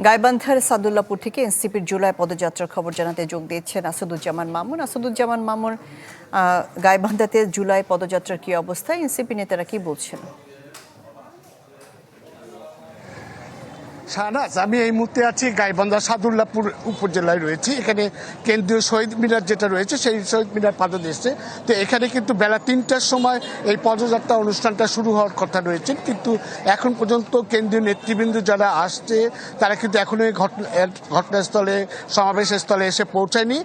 গাইবান্ধার সাদুল্লাপুর থেকে এনসিপির জুলাই পদযাত্রার খবর জানাতে যোগ দিয়েছেন আসাদুজ্জামান মামুন। আসাদুজ্জামান মামুন, গাইবান্ধাতে জুলাই পদযাত্রার কি অবস্থা, এনসিপি নেতারা কি বলছেন? শাহনাজ, আমি এই মুহূর্তে আছি গাইবান্ধা সাদুল্লাপুর উপজেলায় রয়েছি। এখানে কেন্দ্রীয় শহীদ মিনার যেটা রয়েছে সেই শহীদ মিনার পাদদেশে। তো এখানে কিন্তু বেলা ৩টার সময় এই পদযাত্রা অনুষ্ঠানটা শুরু হওয়ার কথা রয়েছে, কিন্তু এখন পর্যন্ত কেন্দ্রীয় নেতৃবৃন্দ যারা আসছে তারা কিন্তু এখনো এই ঘটনাস্থলে সমাবেশ স্থলে এসে পৌঁছায়নি।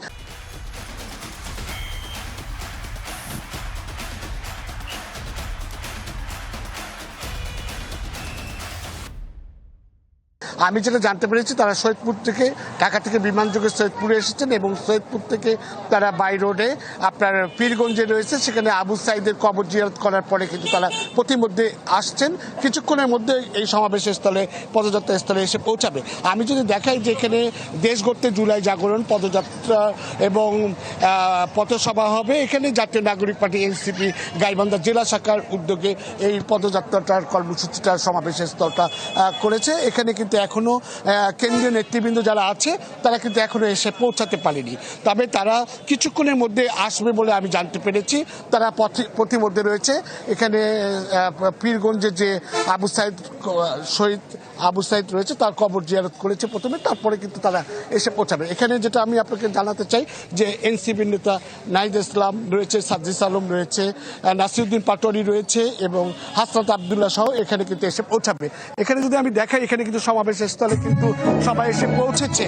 আমি যেটা জানতে পেরেছি, তারা সৈয়দপুর থেকে, ঢাকা থেকে বিমানযোগে সৈয়দপুরে এসেছেন এবং সৈয়দপুর থেকে তারা বাই রোডে আপনার পীরগঞ্জে রয়েছে, সেখানে আবু সাইদের কবর জিয়ারত করার পরে কিন্তু তারা প্রতিমধ্যে আসছেন। কিছুক্ষণের মধ্যে এই সমাবেশের স্থলে, পদযাত্রা স্থলে এসে পৌঁছাবে। আমি যদি দেখাই যে এখানে দেশ গড়তে জুলাই জাগরণ পদযাত্রা এবং পথসভা হবে। এখানে জাতীয় নাগরিক পার্টি এনসিপি গাইবান্ধা জেলা শাখার উদ্যোগে এই পদযাত্রাটার কর্মসূচিটার সমাবেশের স্থলটা করেছে। এখানে কিন্তু এখনো কেন্দ্রীয় নেতৃবৃন্দ যারা আছে তারা কিন্তু এখনো এসে পৌঁছাতে পারেনি, তবে তারা কিছুক্ষণের মধ্যে আসবে বলে আমি জানতে পেরেছি। তারা প্রতিমধ্যে রয়েছে এখানে পীরগঞ্জে যে শহীদ আবু সাইদ রয়েছে তার কবর জিয়ারত করেছে প্রথমে, তারপরে কিন্তু তারা এসে পৌঁছাবে। এখানে যেটা আমি আপনাকে জানাতে চাই যে এনসিপি নেতা নাহিদ ইসলাম রয়েছে, সাজ্জিস আলম রয়েছে, নাসিরউদ্দিন পাটোয়ারি রয়েছে এবং হাসনাত আবদুল্লাহ সহ এখানে কিন্তু এসে পৌঁছাবে। এখানে যদি আমি দেখাই, এখানে কিন্তু সমাবেশের স্থলে কিন্তু সবাই এসে পৌঁছেছে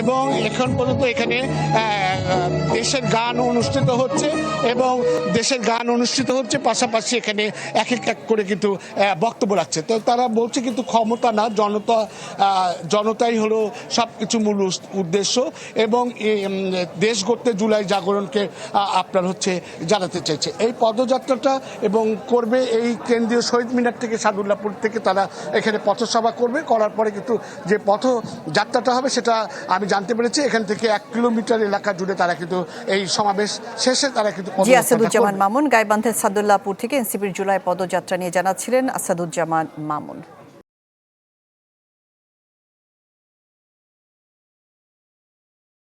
এবং এখন পর্যন্ত এখানে দেশের গান অনুষ্ঠিত হচ্ছে এবং দেশের গান অনুষ্ঠিত হচ্ছে, পাশাপাশি এখানে এক এক করে কিন্তু বক্তব্য রাখছে। তো তারা বলছে কিন্তু ক্ষমতা না, জনতাই হলো সবকিছু মূল উদ্দেশ্য এবং দেশ গড়তে জুলাই জাগরণকে আপনার জানাতে চাইছে। এই পদযাত্রাটা এবং করবে এই কেন্দ্রীয় শহীদ মিনার থেকে, সাদুল্লাপুর থেকে তারা এখানে পথসভা করবে। করার পরে কিন্তু যে পথযাত্রাটা হবে সেটা আমি জানতে পেরেছি এখান থেকে 1 কিলোমিটার এলাকা জুড়ে তারা কিন্তু এই সমাবেশ শেষে তারা কিন্তু। আসাদুজ্জামান মামুন গাইবান্ধার সাদুল্লাপুর থেকে এনসিপির জুলাই পদযাত্রা নিয়ে জানাচ্ছিলেন আসাদুজ্জামান মামুন।